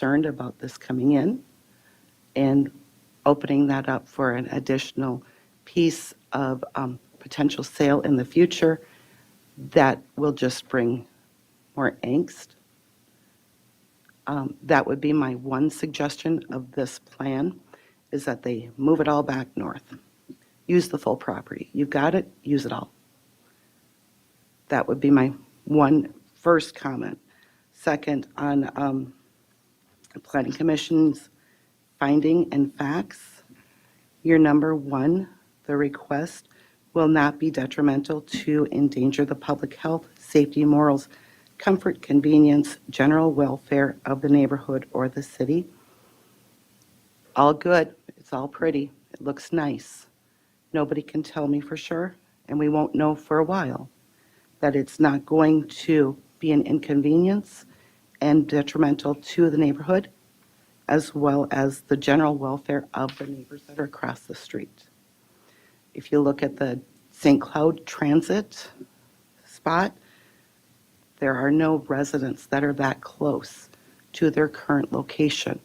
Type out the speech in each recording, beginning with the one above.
concerned about this coming in and opening that up for an additional piece of potential sale in the future that will just bring more angst. That would be my one suggestion of this plan, is that they move it all back north. Use the full property. You've got it, use it all. That would be my one first comment. Second, on the Planning Commission's finding and facts, your number one, the request will not be detrimental to endanger the public health, safety, morals, comfort, convenience, general welfare of the neighborhood or the city. All good. It's all pretty. It looks nice. Nobody can tell me for sure, and we won't know for a while, that it's not going to be an inconvenience and detrimental to the neighborhood, as well as the general welfare of the neighbors that are across the street. If you look at the St. Cloud Transit spot, there are no residents that are that close to their current location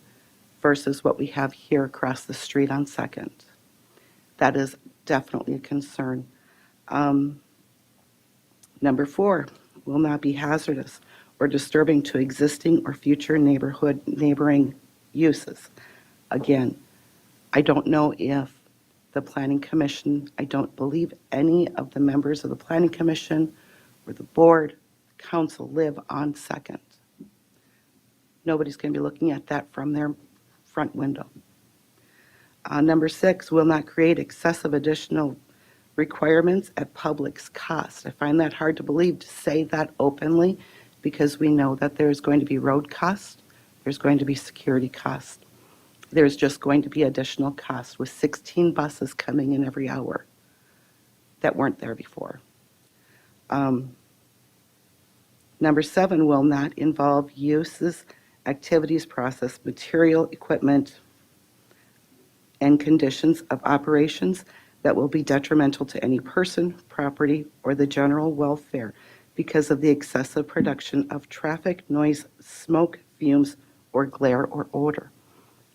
versus what we have here across the street on Second. That is definitely a concern. Number 4, will not be hazardous or disturbing to existing or future neighboring uses. Again, I don't know if the Planning Commission, I don't believe any of the members of the Planning Commission or the board, council live on Second. Nobody's going to be looking at that from their front window. Number 6, will not create excessive additional requirements at public's cost. I find that hard to believe to say that openly, because we know that there's going to be road costs, there's going to be security costs, there's just going to be additional costs with 16 buses coming in every hour that weren't there before. Number 7, will not involve uses, activities, process, material, equipment, and conditions of operations that will be detrimental to any person, property, or the general welfare because of the excessive production of traffic, noise, smoke, fumes, or glare or odor.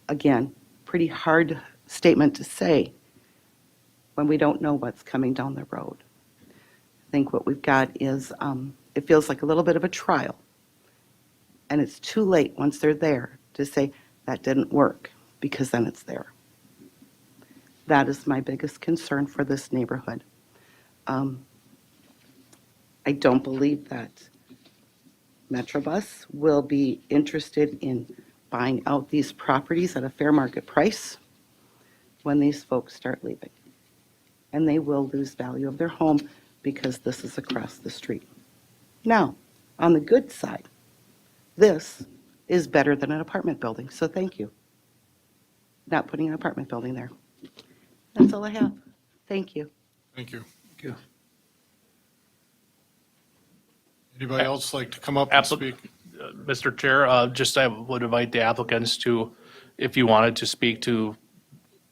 Again, pretty hard statement to say when we don't know what's coming down the road. I think what we've got is, it feels like a little bit of a trial. And it's too late once they're there to say that didn't work, because then it's there. That is my biggest concern for this neighborhood. I don't believe that Metrobus will be interested in buying out these properties at a fair market price when these folks start leaving. And they will lose value of their home because this is across the street. Now, on the good side, this is better than an apartment building, so thank you. Not putting an apartment building there. That's all I have. Thank you. Thank you. Thank you. Anybody else like to come up and speak? Mr. Chair, I would invite the applicants to, if you wanted to speak to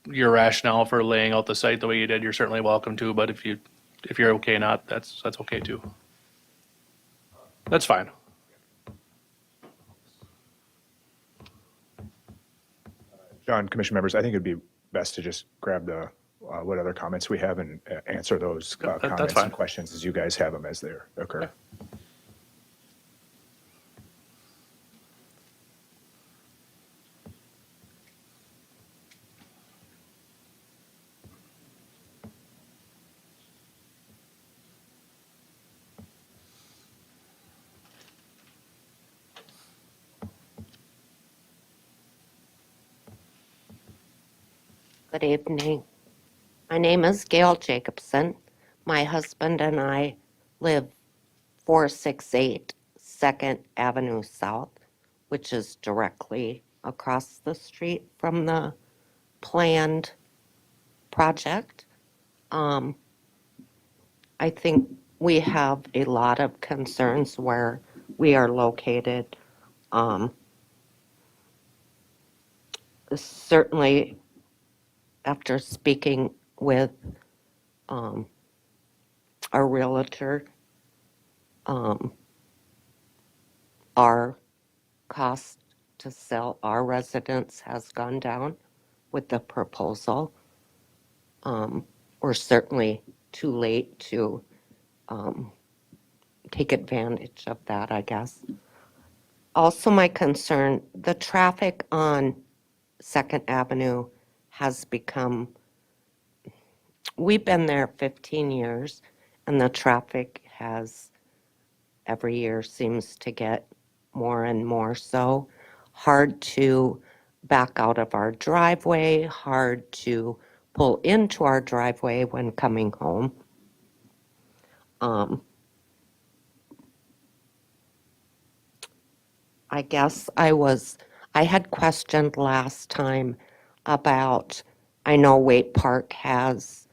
your rationale for laying out the site the way you did, you're certainly welcome to, but if you're okay not, that's okay too. That's fine. John, commission members, I think it'd be best to just grab the, what other comments we have and answer those comments fine. and questions as you guys have them as they occur. Okay. Good evening. My name is Gail Jacobson. My husband and I live 468 2nd Avenue South, which is directly across the street from the planned project. I think we have a lot of concerns where we are located. Certainly, after speaking with our realtor, our cost to sell our residence has gone down with the proposal. We're certainly too late to take advantage of that, I guess. Also, my concern, the traffic on Second Avenue has become, we've been there 15 years, and the traffic has, every year seems to get more and more so. Hard to back out of our driveway, hard to pull into our driveway when coming home. I guess I had questioned last time about, I know Waite Park has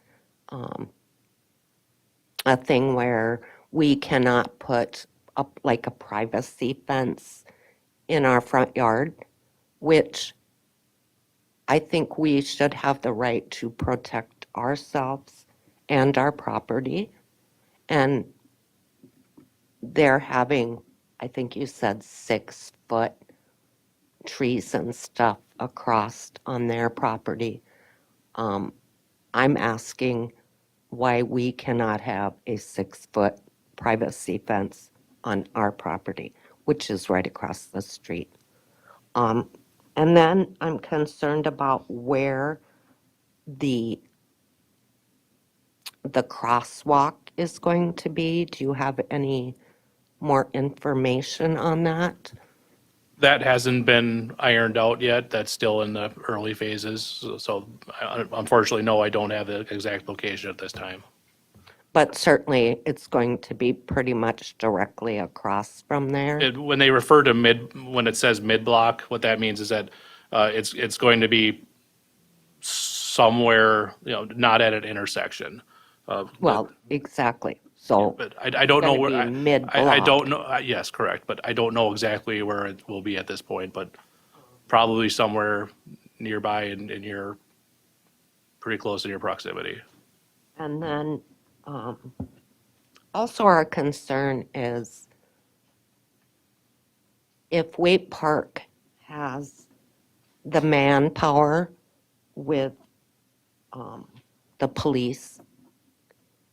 a thing where we cannot put up like a privacy fence in our front yard, which I think we should have the right to protect ourselves and our property. And they're having, I think you said 6-foot trees and stuff across on their property. I'm asking why we cannot have a 6-foot privacy fence on our property, which is right across the street. And then I'm concerned about where the crosswalk is going to be. Do you have any more information on that? That hasn't been ironed out yet. That's still in the early phases. So unfortunately, no, I don't have the exact location at this time. But certainly, it's going to be pretty much directly across from there. When they refer to when it says mid-block, what that means is that it's going to be somewhere, not at an intersection. Well, exactly. So But I don't know gonna where. be mid-block. I don't know, yes, correct, but I don't know exactly where it will be at this point, but probably somewhere nearby in your, pretty close in your proximity. And then also our concern is if Waite Park has the manpower with the police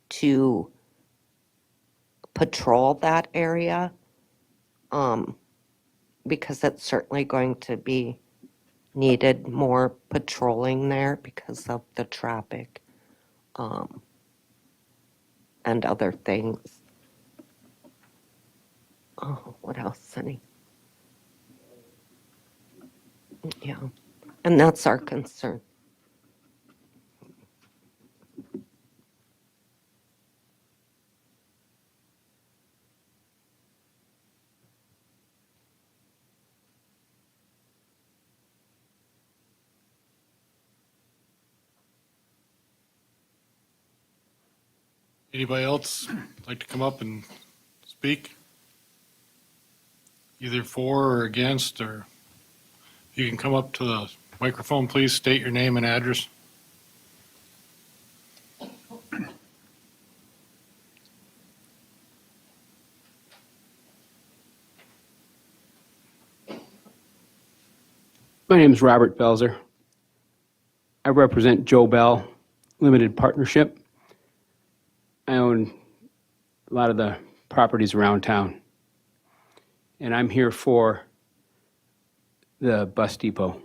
to patrol that area, because it's certainly going to be needed more patrolling there because of the traffic and other things. Oh, what else, Sunny? Yeah, and that's our concern. Anybody else like to come up and speak? Either for or against, or you can come up to the microphone, please state your name and address. My name is Robert Belzer. I represent Joe Bell Limited Partnership. I own a lot of the properties around town. And I'm here for the bus depot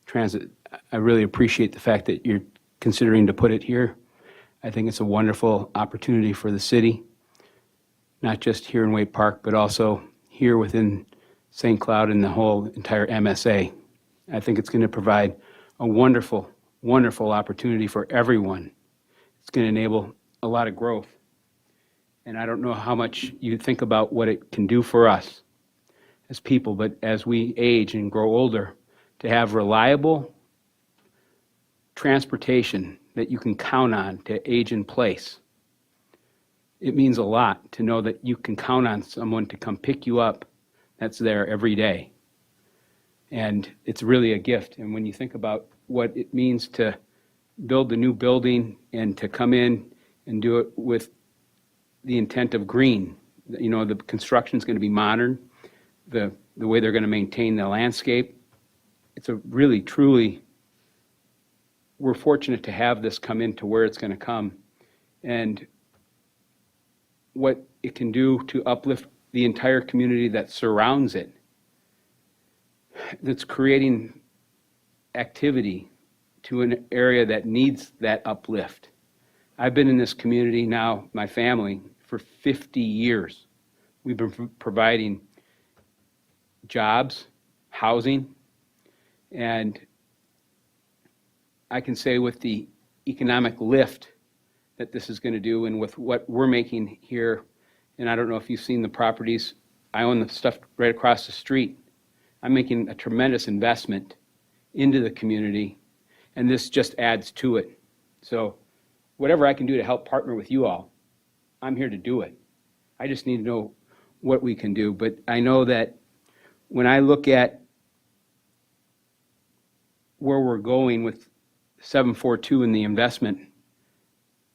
transit. I really appreciate the fact that you're considering to put it here. I think it's a wonderful opportunity for the city, not just here in Waite Park, but also here within St. Cloud and the whole entire MSA. I think it's going to provide a wonderful, wonderful opportunity for everyone. It's going to enable a lot of growth. And I don't know how much you think about what it can do for us as people, but as we age and grow older, to have reliable transportation that you can count on to age in place. It means a lot to know that you can count on someone to come pick you up that's there every day. And it's really a gift. And when you think about what it means to build the new building and to come in and do it with the intent of green, the construction is going to be modern, the way they're going to maintain the landscape, it's a really, truly, we're fortunate to have this come into where it's going to come. And what it can do to uplift the entire community that surrounds it, that's creating activity to an area that needs that uplift. I've been in this community now, my family, for 50 years. We've been providing jobs, housing, and I can say with the economic lift that this is going to do and with what we're making here, and I don't know if you've seen the properties, I own the stuff right across the street. I'm making a tremendous investment into the community, and this just adds to it. So whatever I can do to help partner with you all, I'm here to do it. I just need to know what we can do. But I know that when I look at where we're going with 742 and the investment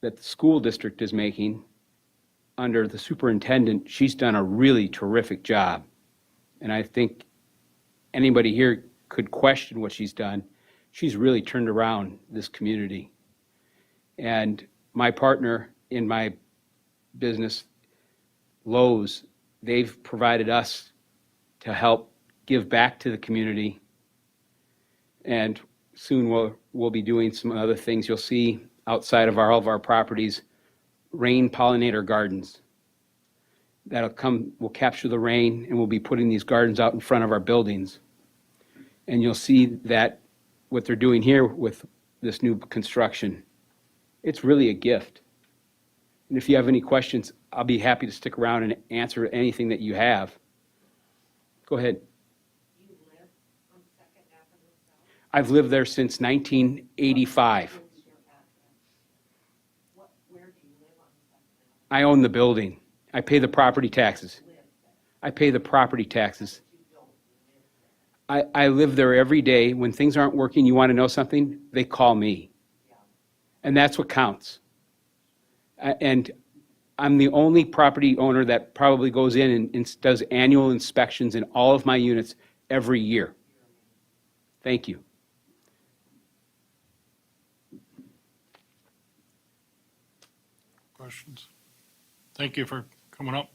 that the school district is making under the superintendent, she's done a really terrific job. And I think anybody here could question what she's done. She's really turned around this community. And my partner in my business, Lowe's, they've provided us to help give back to the community. And soon we'll be doing some other things. You'll see outside of all of our properties, rain pollinator gardens. We'll capture the rain, and we'll be putting these gardens out in front of our buildings. And you'll see that what they're doing here with this new construction, it's really a gift. And if you have any questions, I'll be happy to stick around and answer anything that you have. Go ahead. You live on Second Avenue South? I've lived there since 1985. What's your address? Where do you live on Second Avenue? I own the building. I pay the property taxes. Live there. I pay the property taxes. You don't live there. I live there every day. When things aren't working, you want to know something? They call me. Yeah. And that's what counts. And I'm the only property owner that probably goes in and does annual inspections in all of my units every year. Thank you. Questions? Thank you for coming up.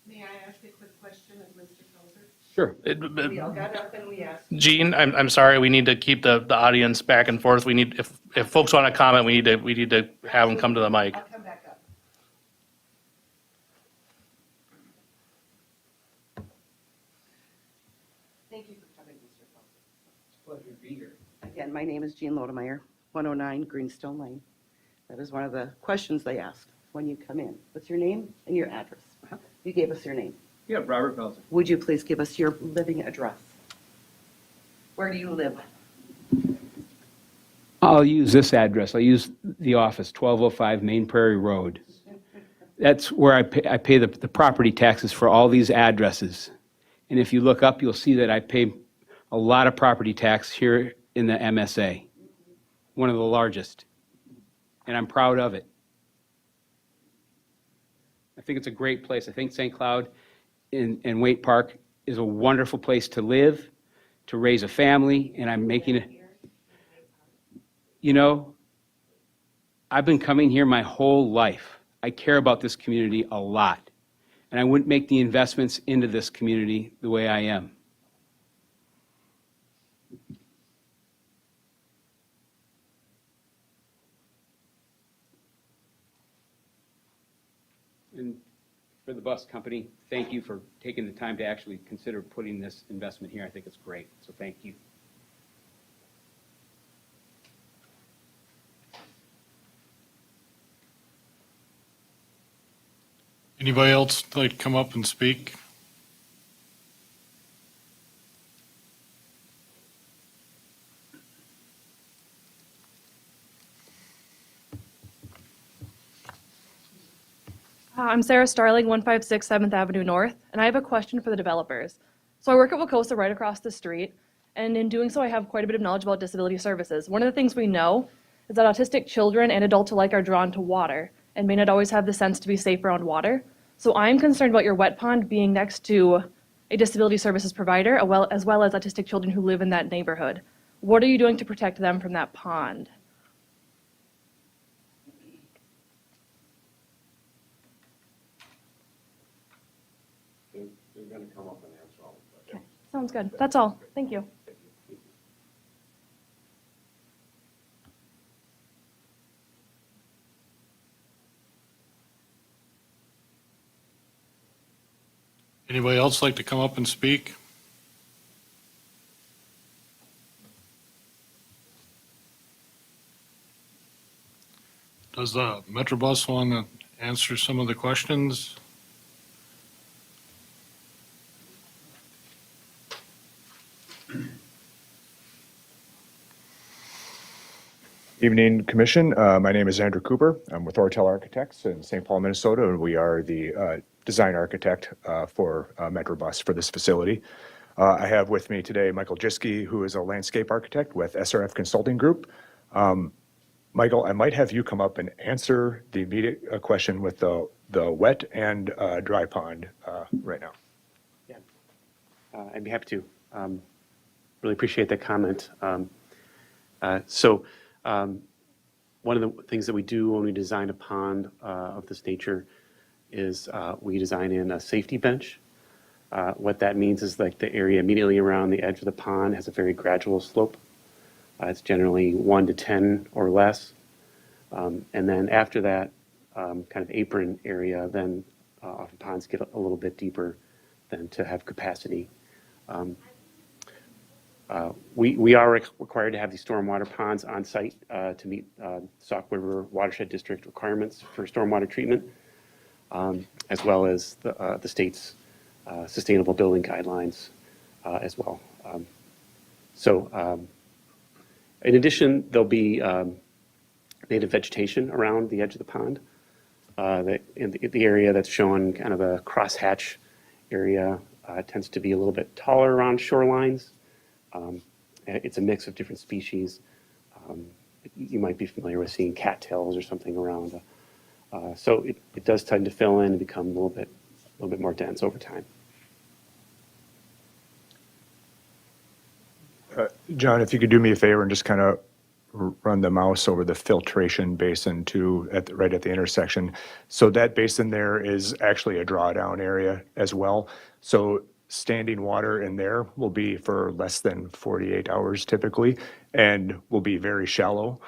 May I ask a quick question of Mr. Pelzer? Sure. We all got up and we asked. Gene, I'm sorry, we need to keep the audience back and forth. We need, if folks want to comment, we need to have them come to the mic. I'll come back up. Thank you for coming, Mr. Pelzer. Pleasure to be here. Again, my name is Jean Lodemeyer, 109 Greenstone Lane. That is one of the questions they ask when you come in. What's your name and your address? You gave us your name. Yeah, Robert Pelzer. Would you please give us your living address? Where do you live? I'll use this address. I'll use the office, 1205 Main Prairie Road. That's where I pay the property taxes for all these addresses. And if you look up, you'll see that I pay a lot of property tax here in the MSA, one of the largest. And I'm proud of it. I think it's a great place. I think St. Cloud and Waite Park is a wonderful place to live, to raise a family, and I'm making it. You know, I've been coming here my whole life. I care about this community a lot, and I wouldn't make the investments into this community the way I am. And for the bus company, thank you for taking the time to actually consider putting this investment here. I think it's great, so thank you. Anybody else like to come up and speak? I'm Sarah Starling, 156 7th Avenue North, and I have a question for the developers. So I work at Wacosa right across the street, and in doing so, I have quite a bit of knowledge about disability services. One of the things we know is that autistic children and adults alike are drawn to water and may not always have the sense to be safe around water. So I'm concerned about your wet pond being next to a disability services provider, as well as autistic children who live in that neighborhood. What are you doing to protect them from that pond? They're going to come up and answer all the questions. Okay, sounds good. That's all. Thank you. Anybody else like to come up and speak? Does the Metrobus want to answer some of the questions? Evening, Commission. My name is Andrew Cooper. I'm with Ortel Architects in St. Paul, Minnesota, and we are the design architect for Metrobus for this facility. I have with me today Michael Jiske, who is a landscape architect with SRF Consulting Group. Michael, I might have you come up and answer the immediate question with the wet and dry pond right now. Yeah, I'd be happy to. Really appreciate that comment. One of the things that we do when we design a pond of this nature is we design in a safety bench. What that means is like the area immediately around the edge of the pond has a very gradual slope. It's generally 1 to 10 or less. And then after that kind of apron area, then often ponds get a little bit deeper than to have capacity. We are required to have these stormwater ponds on site to meet Sauk River Watershed District requirements for stormwater treatment, as well as the state's sustainable building guidelines as well. In addition, there'll be native vegetation around the edge of the pond. In the area that's shown, kind of a crosshatch area, tends to be a little bit taller around shorelines. It's a mix of different species. You might be familiar with seeing cattails or something around. So it does tend to fill in and become a little bit more dense over time. John, if you could do me a favor and just kind of run the mouse over the filtration basin too, right at the intersection. So that basin there is actually a drawdown area as well. So standing water in there will be for less than 48 hours typically, and will be very shallow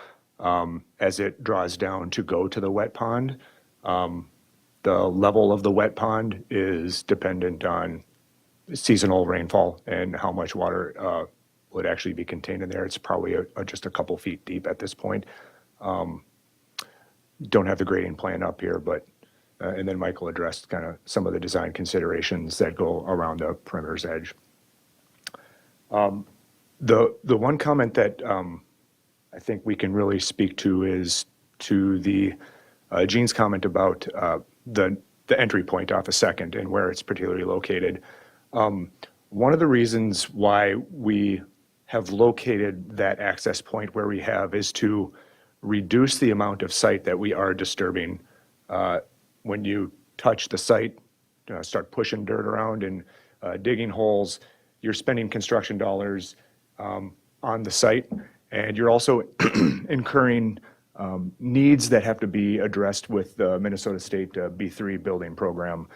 as it draws down to go to the wet pond. The level of the wet pond is dependent on seasonal rainfall and how much water would actually be contained in there. It's probably just a couple feet deep at this point. Don't have the grading plan up here, but and then Michael addressed kind of some of the design considerations that go around the perimeter's edge. The one comment that I think we can really speak to is to the Gene's comment about the entry point off of Second and where it's particularly located. One of the reasons why we have located that access point where we have is to reduce the amount of site that we are disturbing. When you touch the site, start pushing dirt around and digging holes, you're spending construction dollars on the site, and you're also incurring needs that have to be addressed with the Minnesota State B3 building program.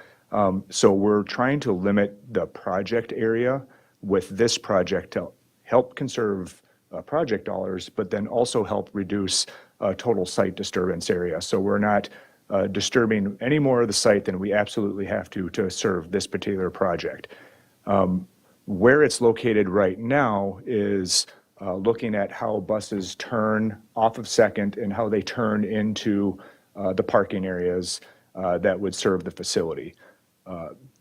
So we're trying to limit the project area with this project to help conserve project dollars, but then also help reduce total site disturbance area. So we're not disturbing any more of the site than we absolutely have to serve this particular project. Where it's located right now is looking at how buses turn off of Second and how they turn into the parking areas that would serve the facility.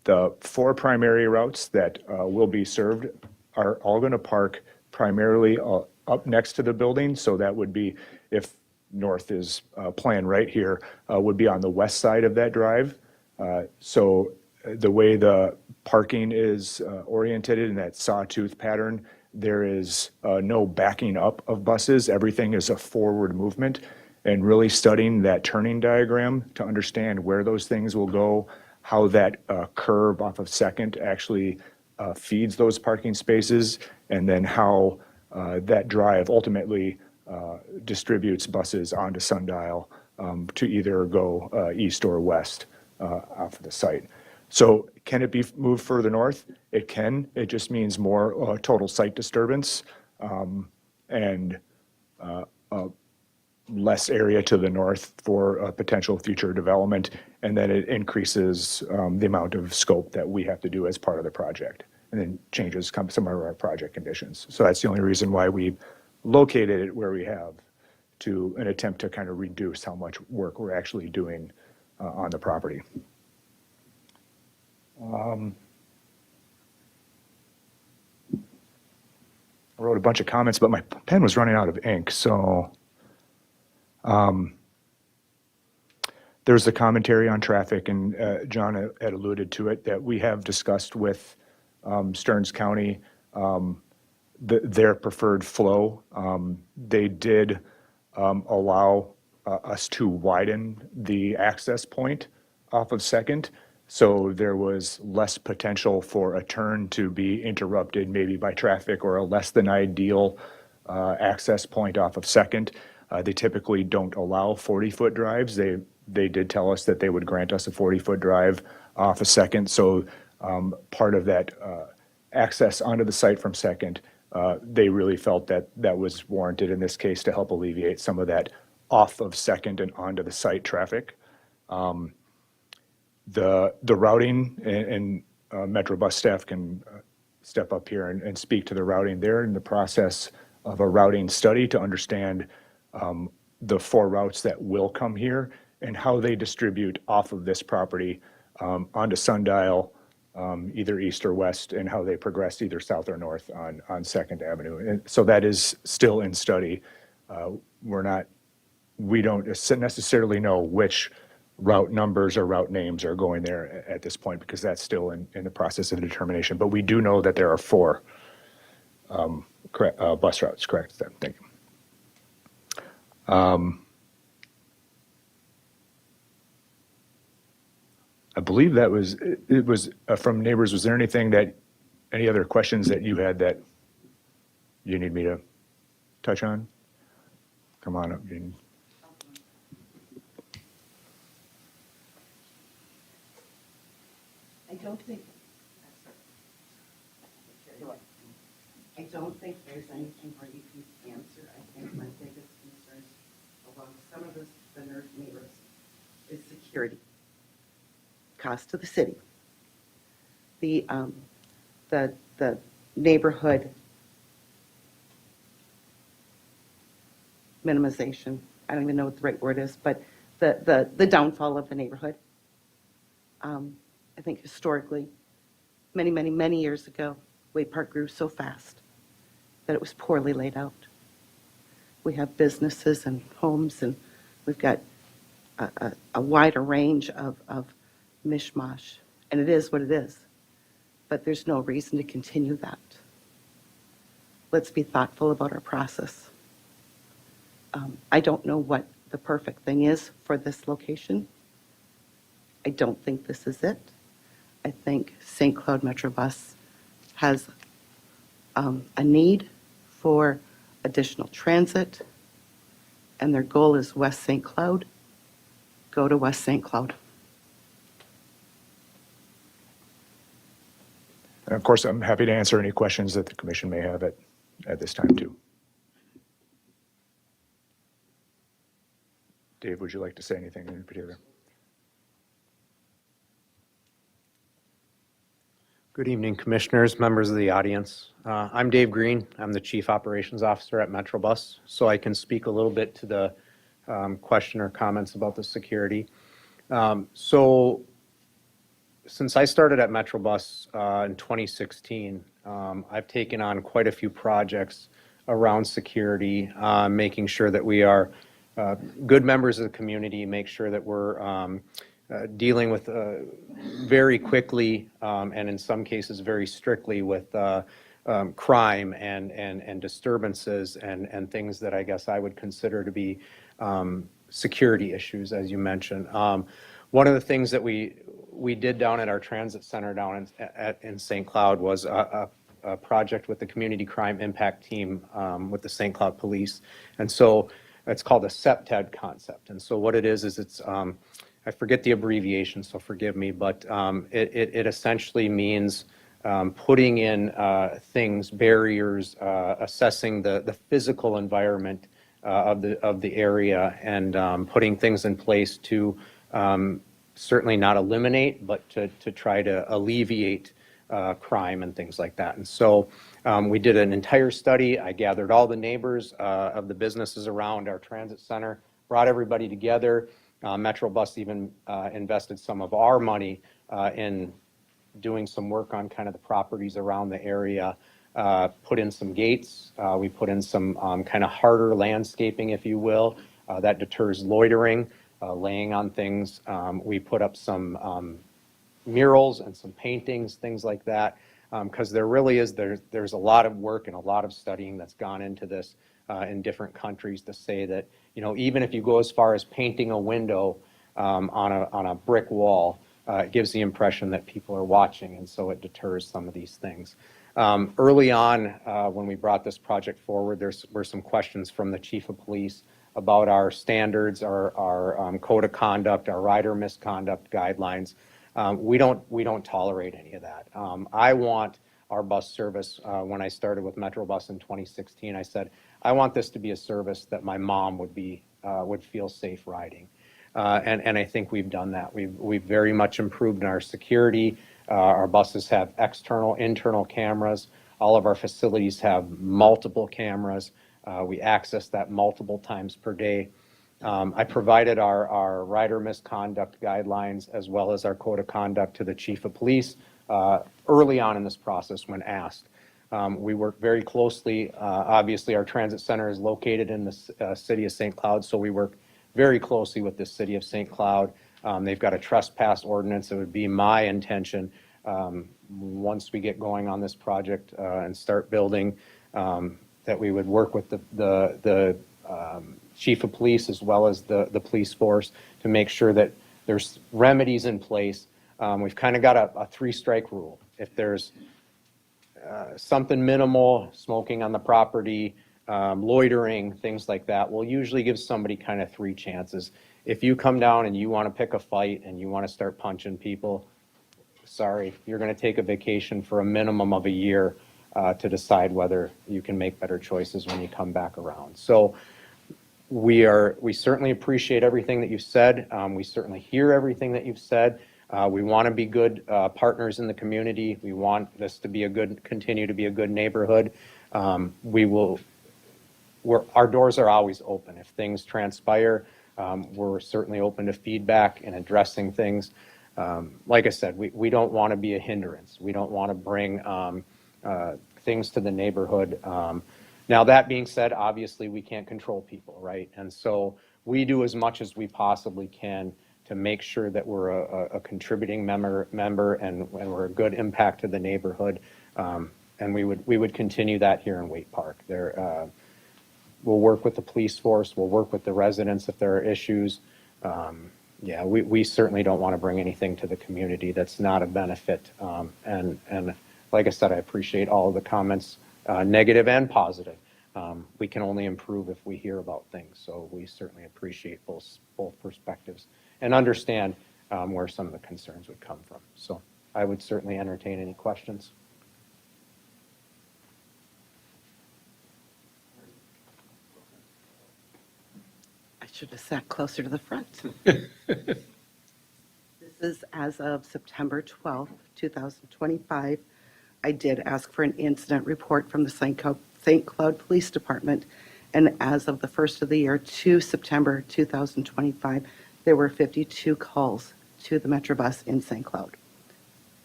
The 4 primary routes that will be served are all going to park primarily up next to the building. So that would be, if north is planned right here, would be on the west side of that drive. So the way the parking is oriented in that sawtooth pattern, there is no backing up of buses. Everything is a forward movement, and really studying that turning diagram to understand where those things will go, how that curve off of Second actually feeds those parking spaces, and then how that drive ultimately distributes buses onto Sundial to either go east or west off of the site. So can it be moved further north? It can. It just means more total site disturbance and less area to the north for potential future development. And then it increases the amount of scope that we have to do as part of the project, and then changes some of our project conditions. So that's the only reason why we located it where we have, to an attempt to kind of reduce how much work we're actually doing on the property. I wrote a bunch of comments, but my pen was running out of ink, so there's the commentary on traffic, and John had alluded to it, that we have discussed with Stearns County their preferred flow. They did allow us to widen the access point off of Second, so there was less potential for a turn to be interrupted maybe by traffic, or a less than ideal access point off of Second. They typically don't allow 40-foot drives. They did tell us that they would grant us a 40-foot drive off of Second. So part of that access onto the site from Second, they really felt that that was warranted in this case to help alleviate some of that off of Second and onto the site traffic. The routing, and Metro Bus staff can step up here and speak to the routing. They're in the process of a routing study to understand the 4 routes that will come here and how they distribute off of this property onto Sundial, either east or west, and how they progress either south or north on Second Avenue. And so that is still in study. We don't necessarily know which route numbers or route names are going there at this point, because that's still in the process of determination. But we do know that there are 4 bus routes, correct? Thank you. I believe that was, it was from neighbors. Was there any other questions that you had that you need me to touch on? Come on up, Gene. I don't think there's anything where you can answer. I think my biggest concern along some of the neighbors is security. Cost to the city. The neighborhood minimization, I don't even know what the right word is, but the downfall of the neighborhood. I think historically, many years ago, Waite Park grew so fast that it was poorly laid out. We have businesses and homes, and we've got a wider range of mishmash, and it is what it is. But there's no reason to continue that. Let's be thoughtful about our process. I don't know what the perfect thing is for this location. I don't think this is it. I think St. Cloud Metro Bus has a need for additional transit, and their goal is West St. Cloud. Go to West St. Cloud. And of course, I'm happy to answer any questions that the commission may have at this time too. Dave, would you like to say anything in particular? Good evening, commissioners, members of the audience. I'm Dave Green. I'm the Chief Operations Officer at MetroBus, so I can speak a little bit to the question or comments about the security. So since I started at MetroBus in 2016, I've taken on quite a few projects around security, making sure that we are good members of the community, make sure that we're dealing with very quickly and in some cases very strictly with crime and disturbances and things that I guess I would consider to be security issues, as you mentioned. One of the things that we we did down at our transit center down in St. Cloud was a project with the Community Crime Impact Team with the St. Cloud Police. And so it's called a CEPTED concept. And so what it is it's, I forget the abbreviation, so forgive me, but it essentially means putting in things, barriers, assessing the physical environment of the area, and putting things in place to certainly not eliminate, but to try to alleviate crime and things like that. And so we did an entire study. I gathered all the neighbors of the businesses around our transit center, brought everybody together. Metro Bus even invested some of our money in doing some work on kind of the properties around the area, put in some gates. We put in some kind of harder landscaping, if you will, that deters loitering, laying on things. We put up some murals and some paintings, things like that, because there really is, there's a lot of work and a lot of studying that's gone into this in different countries to say that, you know, even if you go as far as painting a window on a brick wall, it gives the impression that people are watching, and so it deters some of these things. Early on, when we brought this project forward, there were some questions from the chief of police about our standards, our code of conduct, our rider misconduct guidelines. We don't tolerate any of that. I want our bus service. When I started with Metro Bus in 2016, I said, I want this to be a service that my mom would feel safe riding. And I think we've done that. We've very much improved in our security. Our buses have external, internal cameras. All of our facilities have multiple cameras. We access that multiple times per day. I provided our rider misconduct guidelines as well as our code of conduct to the chief of police early on in this process when asked. We work very closely. Obviously, our transit center is located in the city of St. Cloud, so we work very closely with the city of St. Cloud. They've got a trespass ordinance. It would be my intention, once we get going on this project and start building, that we would work with the chief of police as well as the police force to make sure that there's remedies in place. We've kind of got a three-strike rule. If there's something minimal, smoking on the property, loitering, things like that, we'll usually give somebody kind of 3 chances. If you come down and you want to pick a fight and you want to start punching people, sorry, you're going to take a vacation for a minimum of a year to decide whether you can make better choices when you come back around. So we certainly appreciate everything that you've said. We certainly hear everything that you've said. We want to be good partners in the community. We want this to continue to be a good neighborhood. Our doors are always open. If things transpire, we're certainly open to feedback and addressing things. Like I said, we don't want to be a hindrance. We don't want to bring things to the neighborhood. Now, that being said, obviously, we can't control people, right? And so we do as much as we possibly can to make sure that we're a contributing member and we're a good impact to the neighborhood. And we would continue that here in Waite Park. We'll work with the police force. We'll work with the residents if there are issues. Yeah, we certainly don't want to bring anything to the community that's not a benefit. And like I said, I appreciate all of the comments, negative and positive. We can only improve if we hear about things. So we certainly appreciate both perspectives and understand where some of the concerns would come from. So I would certainly entertain any questions. I should have sat closer to the front. This is as of September 12th, 2025. I did ask for an incident report from the St. Cloud Police Department, and as of the first of the year to September 2025, there were 52 calls to the Metro Bus in St. Cloud.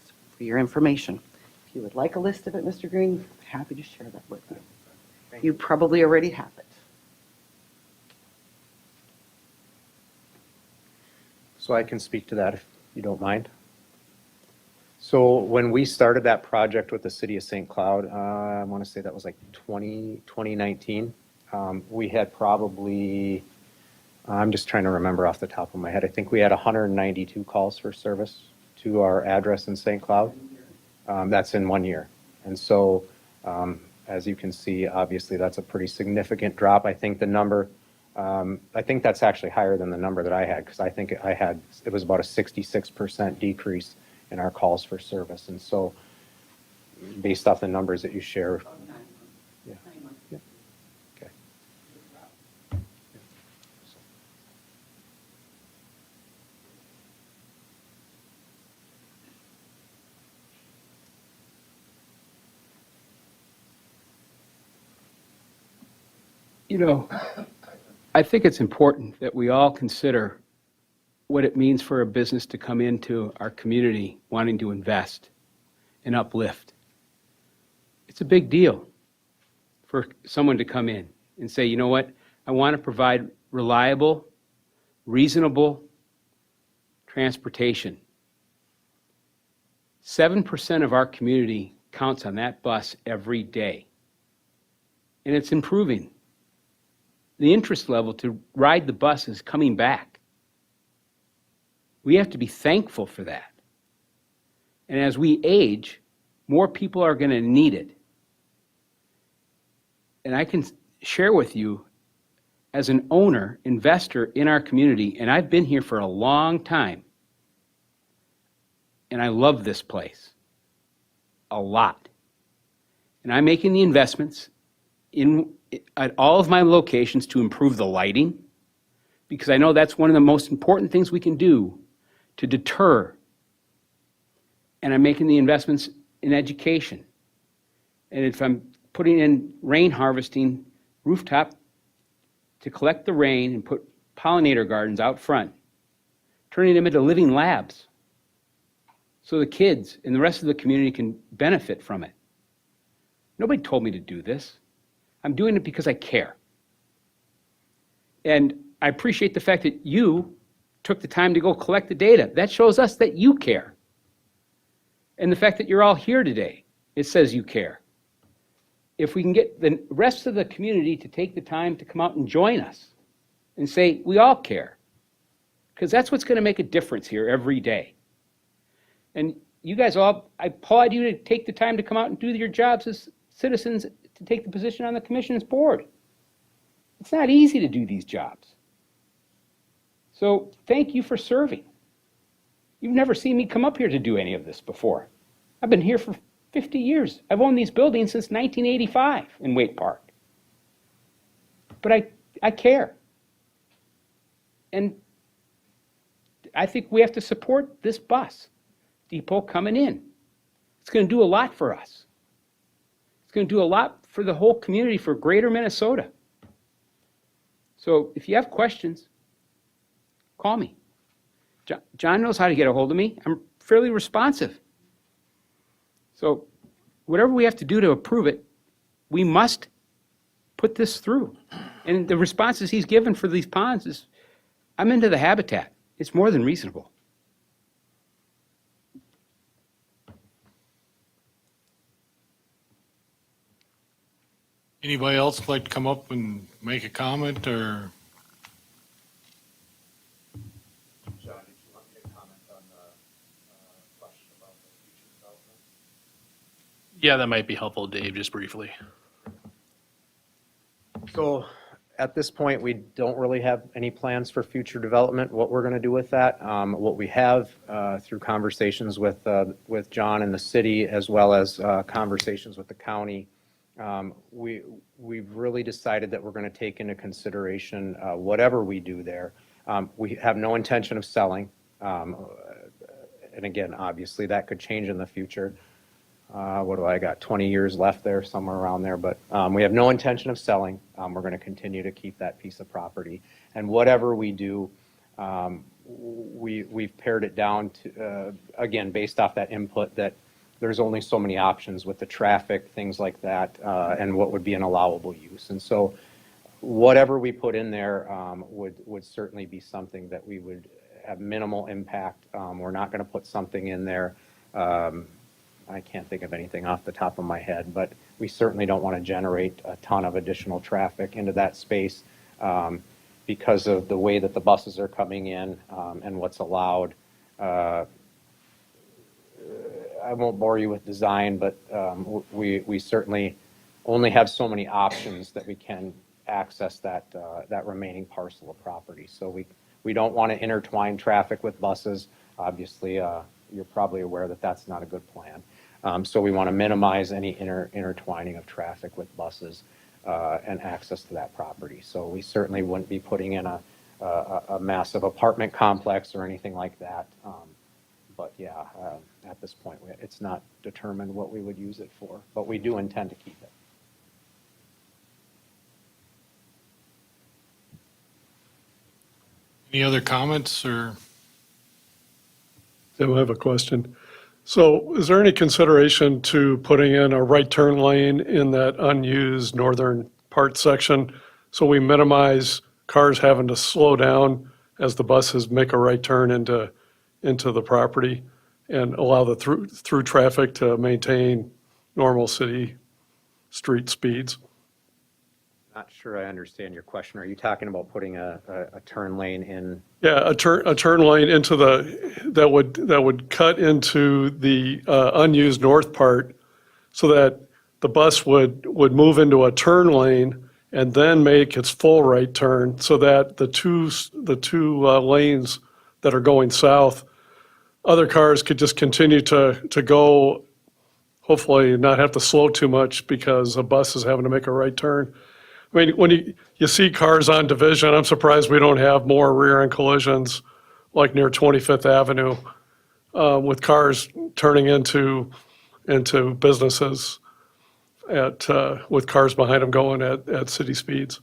So for your information, if you would like a list of it, Mr. Green, I'm happy to share that with you. You probably already have it. So I can speak to that if you don't mind. So when we started that project with the city of St. Cloud, I want to say that was like 2019, we had probably, I'm just trying to remember off the top of my head, I think we had 192 calls for service to our address in St. Cloud. That's in 1 year. And so, as you can see, obviously, that's a pretty significant drop. I think the number, I think that's actually higher than the number that I had, because I think it was about a 66% decrease in our calls for service. And so, based off the numbers that you share. Yeah. Yeah. Okay. You know, I think it's important that we all consider what it means for a business to come into our community wanting to invest and uplift. It's a big deal for someone to come in and say, you know what, I want to provide reliable, reasonable transportation. 7% of our community counts on that bus every day. And it's improving. The interest level to ride the bus is coming back. We have to be thankful for that. And as we age, more people are going to need it. And I can share with you, as an owner, investor in our community, and I've been here for a long time, and I love this place a lot. And I'm making the investments at all of my locations to improve the lighting, because I know that's one of the most important things we can do to deter. And I'm making the investments in education. And if I'm putting in rain harvesting rooftop to collect the rain and put pollinator gardens out front, turning them into living labs so the kids and the rest of the community can benefit from it. Nobody told me to do this. I'm doing it because I care. And I appreciate the fact that you took the time to go collect the data. That shows us that you care. And the fact that you're all here today, it says you care. If we can get the rest of the community to take the time to come out and join us and say, we all care, because that's what's going to make a difference here every day. And you guys all, I applaud you to take the time to come out and do your jobs as citizens, to take the position on the commission's board. It's not easy to do these jobs. So thank you for serving. You've never seen me come up here to do any of this before. I've been here for 50 years. I've owned these buildings since 1985 in Waite Park. But I care. And I think we have to support this bus depot coming in. It's going to do a lot for us. It's going to do a lot for the whole community, for greater Minnesota. So if you have questions, call me. John knows how to get a hold of me. I'm fairly responsive. So whatever we have to do to approve it, we must put this through. And the responses he's given for these ponds is, I'm into the habitat. It's more than reasonable. Anybody else like to come up and make a comment or? John, did you want me to comment on the question about the future development? Yeah, that might be helpful, Dave, just briefly. So at this point, we don't really have any plans for future development, what we're going to do with that. What we have through conversations with John and the city, as well as conversations with the county, we've really decided that we're going to take into consideration whatever we do there. We have no intention of selling. And again, obviously, that could change in the future. What do I got? 20 years left there, somewhere around there. But we have no intention of selling. We're going to continue to keep that piece of property. And whatever we do, we've pared it down to, again, based off that input, that there's only so many options with the traffic, things like that, and what would be an allowable use. And so whatever we put in there would certainly be something that we would have minimal impact. We're not going to put something in there. I can't think of anything off the top of my head, but we certainly don't want to generate a ton of additional traffic into that space because of the way that the buses are coming in and what's allowed. I won't bore you with design, but we certainly only have so many options that we can access that, that remaining parcel of property. So we don't want to intertwine traffic with buses. Obviously, you're probably aware that that's not a good plan. So we want to minimize any intertwining of traffic with buses and access to that property. So we certainly wouldn't be putting in a massive apartment complex or anything like that. But yeah, at this point, it's not determined what we would use it for, but we do intend to keep it. Any other comments or? Tim, I have a question. So is there any consideration to putting in a right turn lane in that unused northern part section? So we minimize cars having to slow down as the buses make a right turn into the property and allow the through traffic to maintain normal city street speeds? Not sure I understand your question. Are you talking about putting a turn lane in? Yeah, a turn lane into that would cut into the unused north part so that the bus would move into a turn lane and then make its full right turn so that the two lanes that are going south, other cars could just continue to go, hopefully not have to slow too much because a bus is having to make a right turn. I mean, when you see cars on Division, I'm surprised we don't have more rear-end collisions like near 25th Avenue with cars turning into businesses with cars behind them going at city speeds.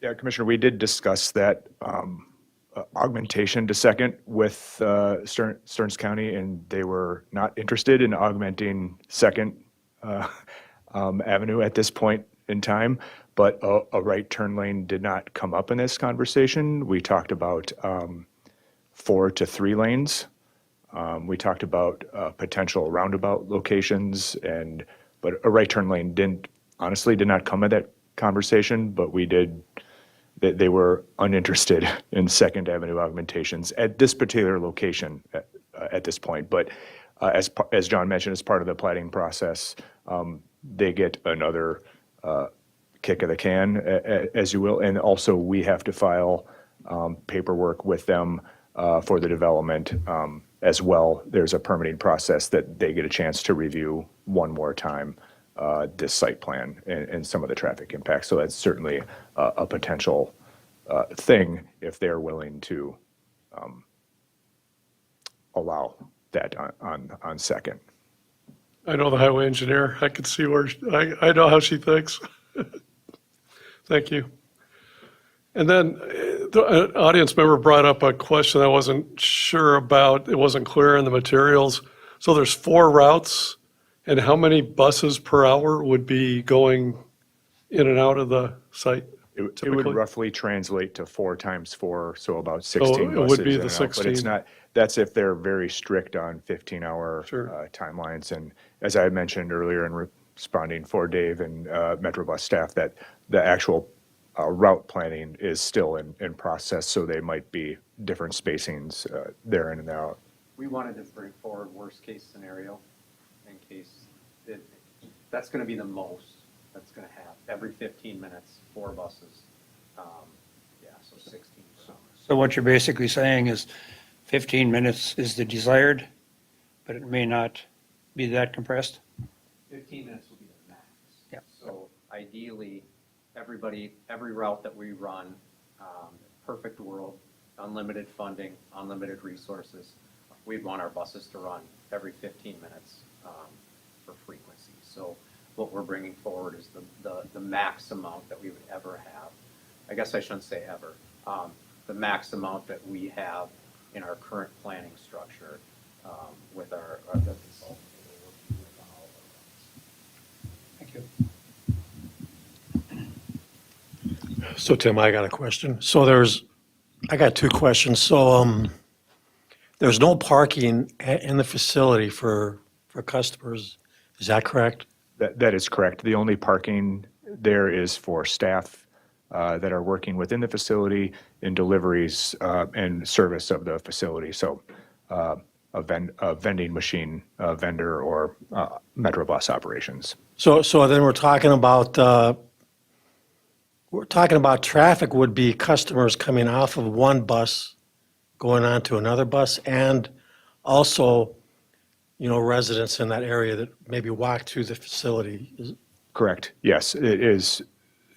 Yeah, Commissioner, we did discuss that augmentation to Second with Stearns County, and they were not interested in augmenting Second Avenue at this point in time, but a right turn lane did not come up in this conversation. We talked about 4 to 3 lanes. We talked about potential roundabout locations, but a right turn lane honestly did not come at that conversation, but they were uninterested in Second Avenue augmentations at this particular location at this point. But as John mentioned, as part of the plating process, they get another kick of the can, as you will. And also, we have to file paperwork with them for the development as well. There's a permitting process that they get a chance to review one more time, this site plan and some of the traffic impacts. So that's certainly a potential thing if they're willing to allow that on Second. I know the highway engineer. I could see where, I know how she thinks. Thank you. And then the audience member brought up a question I wasn't sure about. It wasn't clear in the materials. So there's 4 routes, and how many buses per hour would be going in and out of the site? It would typically? roughly translate to 4 times 4, so about So 16 it buses. would be in the and out, But 16. it's not, that's if they're very strict on 15-hour Sure. timelines. And as I had mentioned earlier in responding for Dave and Metrobus staff, that the actual route planning is still in process, so they might be different spacings there in and out. We wanted to bring forward worst-case scenario in case that's going to be the most that's going to have. Every 15 minutes, 4 buses. Yeah, so 16. So what you're basically saying is 15 minutes is the desired, but it may not be that compressed? 15 minutes will be the max. Yeah. So ideally, every route that we run, perfect world, unlimited funding, unlimited resources, we'd want our buses to run every 15 minutes for frequency. So what we're bringing forward is the max amount that we would ever have. I guess I shouldn't say ever. The max amount that we have in our current planning structure with our consultant. Thank you. So Tim, I got a question. I got 2 questions. So there's no parking in the facility for customers. Is that correct? That is correct. The only parking there is for staff that are working within the facility in deliveries and service of the facility. So a vending machine vendor or Metro bus operations. So then we're talking about traffic would be customers coming off of one bus, going on to another bus, and also, residents in that area that maybe walk to the facility. Correct. Yes, it is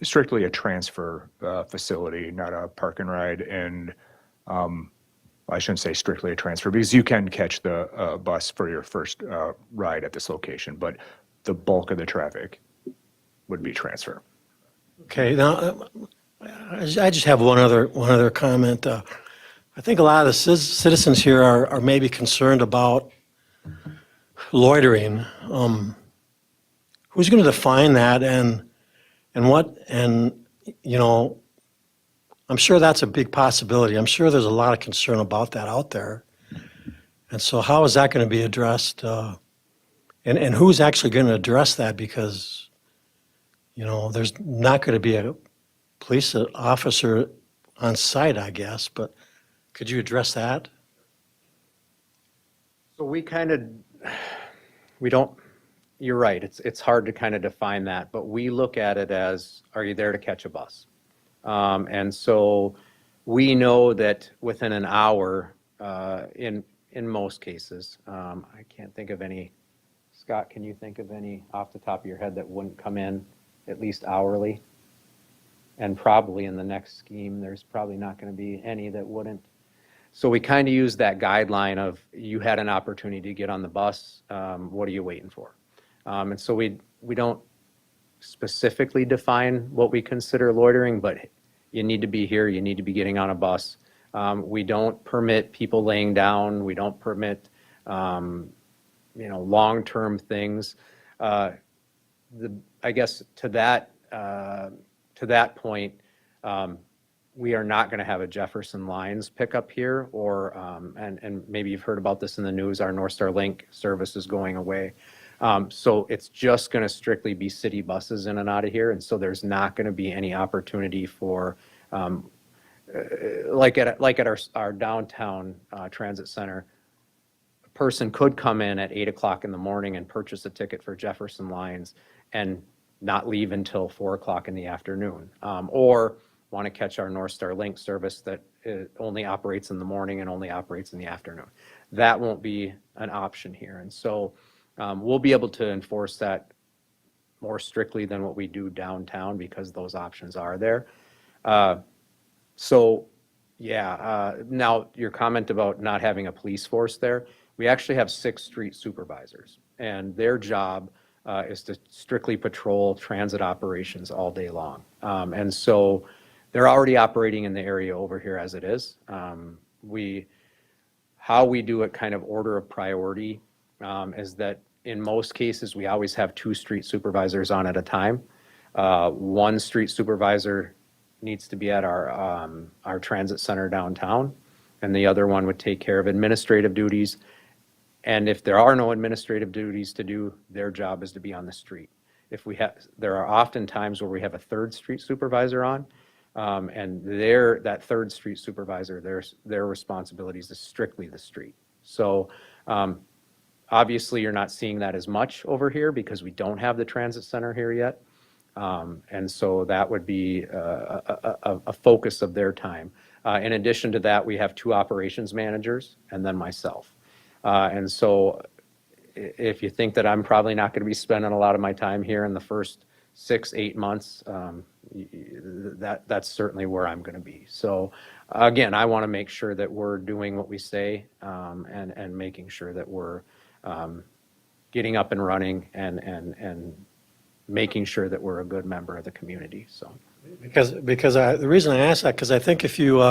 strictly a transfer facility, not a park and ride. And I shouldn't say strictly a transfer because you can catch the bus for your first ride at this location, but the bulk of the traffic would be transfer. Okay, now, I just have one other comment. I think a lot of the citizens here are maybe concerned about loitering. Who's going to define that and I'm sure that's a big possibility. I'm sure there's a lot of concern about that out there. And so how is that going to be addressed? And who's actually going to address that? Because, there's not going to be a police officer on site, I guess, but could you address that? So we don't, you're right, it's hard to kind of define that, but we look at it as, are you there to catch a bus? And so we know that within an hour, in most cases, I can't think of any, Scott, can you think of any off the top of your head that wouldn't come in at least hourly? And probably in the next scheme, there's probably not going to be any that wouldn't. So we kind of use that guideline of you had an opportunity to get on the bus, what are you waiting for? And so we don't specifically define what we consider loitering, but you need to be here, you need to be getting on a bus. We don't permit people laying down, we don't permit long-term things. I guess to that point, we are not going to have a Jefferson Lines pickup here, or and maybe you've heard about this in the news. Our North Star Link service is going away, so it's just going to strictly be city buses in and out of here, and so there's not going to be any opportunity for like at our downtown transit center. A person could come in at 8 o'clock in the morning and purchase a ticket for Jefferson Lines and not leave until 4 o'clock in the afternoon, or want to catch our North Star Link service that only operates in the morning and only operates in the afternoon. That won't be an option here. And so we'll be able to enforce that more strictly than what we do downtown because those options are there. Now your comment about not having a police force there, we actually have 6 street supervisors, and their job is to strictly patrol transit operations all day long. And so they're already operating in the area over here as it is. How we do it kind of order of priority is that in most cases, we always have 2 street supervisors on at a time. One street supervisor needs to be at our transit center downtown, and the other one would take care of administrative duties. And if there are no administrative duties to do, their job is to be on the street. There are often times where we have a 3rd street supervisor on, and that 3rd street supervisor, their responsibilities is strictly the street. So obviously you're not seeing that as much over here because we don't have the transit center here yet. And so that would be a focus of their time. In addition to that, we have 2 operations managers and then myself. And so if you think that I'm probably not going to be spending a lot of my time here in the first 6-8 months, that's certainly where I'm going to be. So again, I want to make sure that we're doing what we say, and making sure that we're getting up and running and making sure that we're a good member of the community. So Because the reason I ask that, because I think if you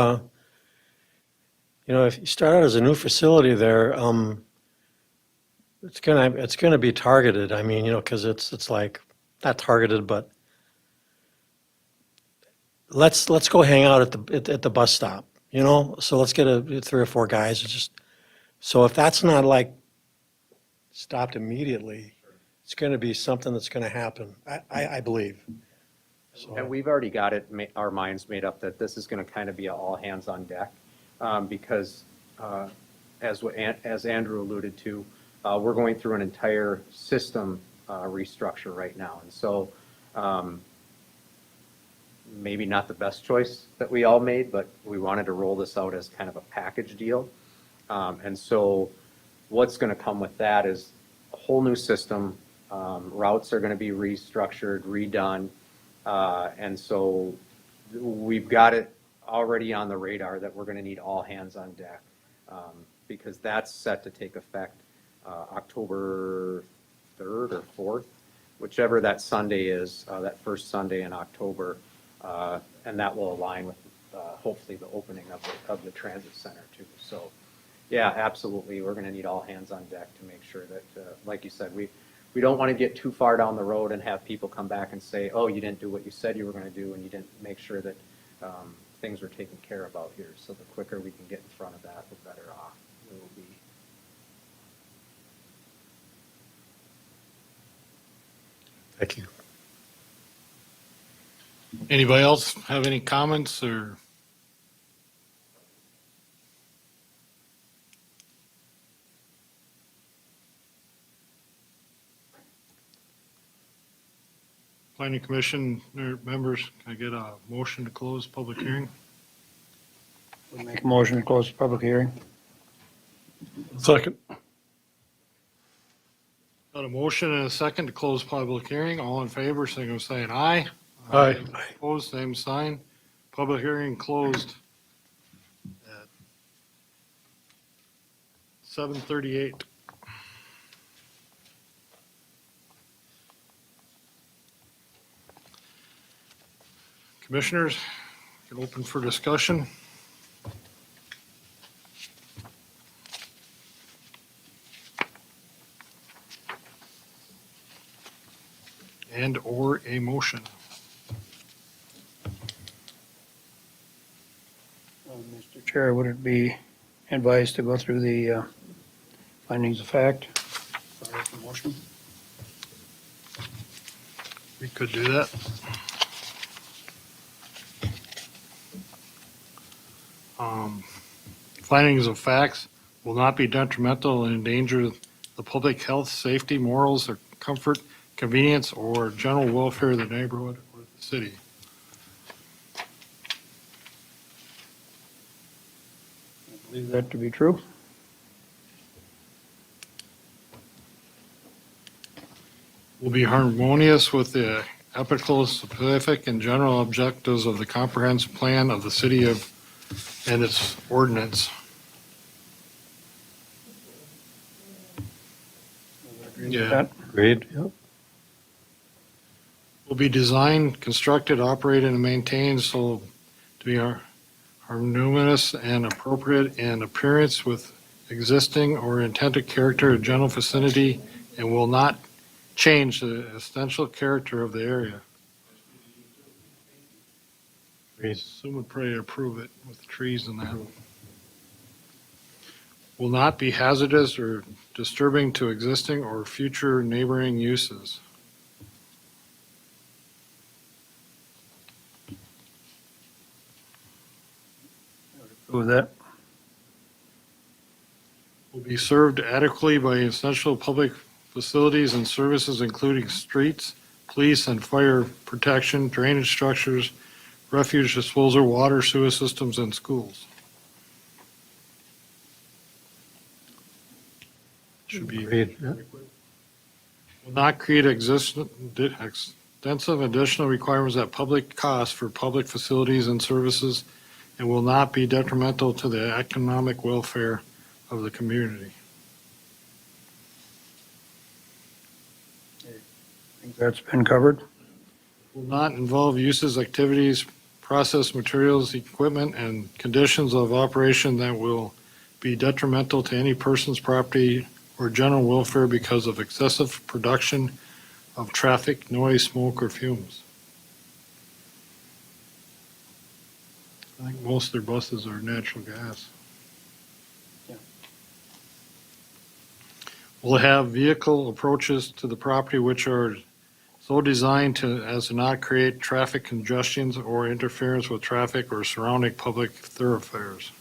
if you start out as a new facility there, it's gonna be targeted. I mean, because it's like not targeted, but let's go hang out at the bus stop. So let's get 3 or 4 guys. So if that's not like stopped immediately, it's going to be something that's going to happen. I believe. And we've already got it, our minds made up that this is going to kind of be a all hands on deck, because as Andrew alluded to, we're going through an entire system restructure right now. And so maybe not the best choice that we all made, but we wanted to roll this out as kind of a package deal. And so what's going to come with that is a whole new system. Routes are going to be restructured, redone. And so we've got it already on the radar that we're going to need all hands on deck, because that's set to take effect October 3rd or 4th, whichever that Sunday is, that first Sunday in October. And that will align with hopefully the opening of the transit center too. So yeah, absolutely. We're going to need all hands on deck to make sure that, like you said, we don't want to get too far down the road and have people come back and say, oh, you didn't do what you said you were going to do, and you didn't make sure that things were taken care of out here. So the quicker we can get in front of that, the better off we will be. Thank you. Anybody else have any comments or? Planning Commission members, can I get a motion to close public hearing? We make a motion to close the public hearing. Second. Got a motion and a second to close public hearing. All in favor, signal by saying aye. Aye. Opposed, same sign. Public hearing closed at 7:38. Commissioners, can open for discussion. And or a motion. Mr. Chair, would it be advised to go through the findings of fact? Sorry for motion. We could do that. Findings of facts will not be detrimental and endanger the public health, safety, morals, or comfort, convenience, or general welfare of the neighborhood or the city. I believe that to be true. Will be harmonious with the ethical, specific, and general objectives of the comprehensive plan of the city of and its ordinance. Yeah. Agreed. Yep. Will be designed, constructed, operated, and maintained so to be harmonious and appropriate in appearance with existing or intended character of general vicinity and will not change the essential character of the area. Assume would pray to approve it with trees and that. Will not be hazardous or disturbing to existing or future neighboring uses. With that, Will be served adequately by essential public facilities and services including streets, police and fire protection, drainage structures, refuge disposal, water, sewer systems, and schools. Should be. Agreed. Yeah. Will not create extensive additional requirements at public cost for public facilities and services and will not be detrimental to the economic welfare of the community. I think that's been covered. Will not involve uses, activities, process materials, equipment, and conditions of operation that will be detrimental to any person's property or general welfare because of excessive production of traffic, noise, smoke, or fumes. I think most of their buses are natural gas. Yeah. Will have vehicle approaches to the property which are so designed as to not create traffic congestions or interference with traffic or surrounding public thoroughfares.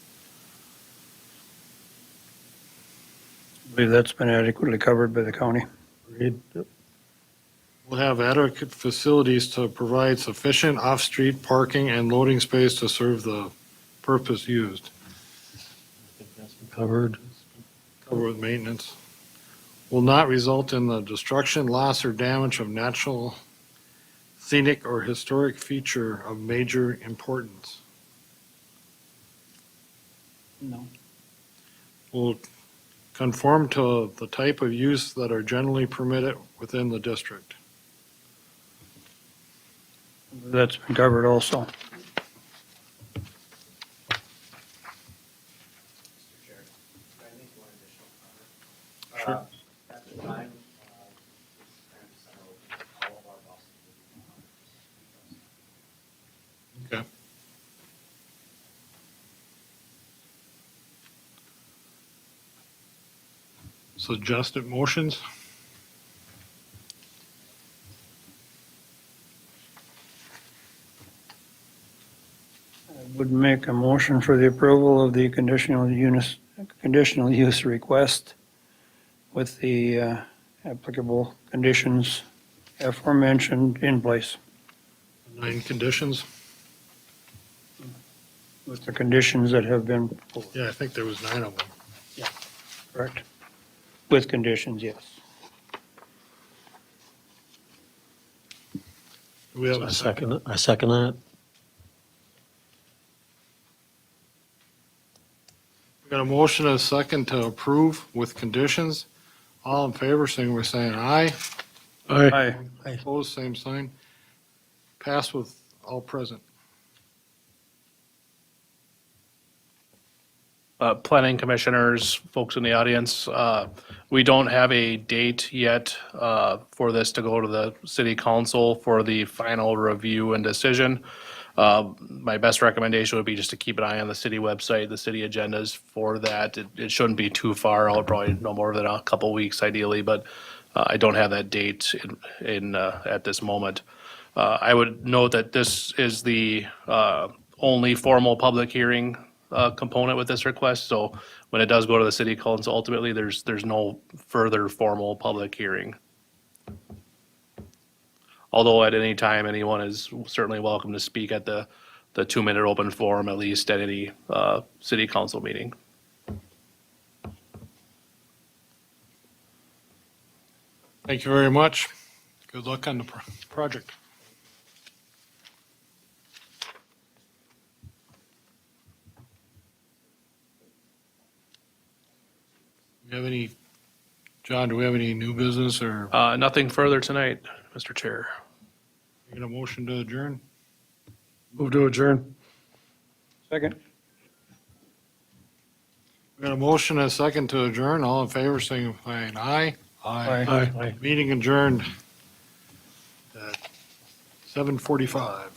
I believe that's been adequately covered by the county. Will have adequate facilities to provide sufficient off-street parking and loading space to serve the purpose used. Covered. Covered with maintenance. Will not result in the destruction, loss, or damage of natural, scenic, or historic feature of major importance. No. Will conform to the type of use that are generally permitted within the district. That's been covered also. Sure. At the time, Okay. Suggested motions? Would make a motion for the approval of the conditional use request with the applicable conditions aforementioned in place, 9 conditions? with the conditions that have been Yeah, I think there was 9 of them. correct. With conditions, yes. Do we have I a second? I second that. We got a motion and a second to approve with conditions. All in favor, signify by saying aye. Aye. Aye. Opposed, same sign. Passed with all present. Planning commissioners, folks in the audience, we don't have a date yet for this to go to the city council for the final review and decision. My best recommendation would be just to keep an eye on the city website, the city agendas for that. It shouldn't be too far out, probably no more than a couple weeks ideally, but I don't have that date at this moment. I would note that this is the only formal public hearing component with this request. So when it does go to the city council, ultimately, there's no further formal public hearing. Although at any time, anyone is certainly welcome to speak at the 2-minute open forum, at least at any city council meeting. Thank you very much. Good luck on the project. Do we have any, John, do we have any new business or Nothing further tonight, Mr. Chair. get a motion to adjourn? Move to adjourn. Second? We got a motion and a second to adjourn. All in favor, signify by aye. Aye. Meeting adjourned at 7:45.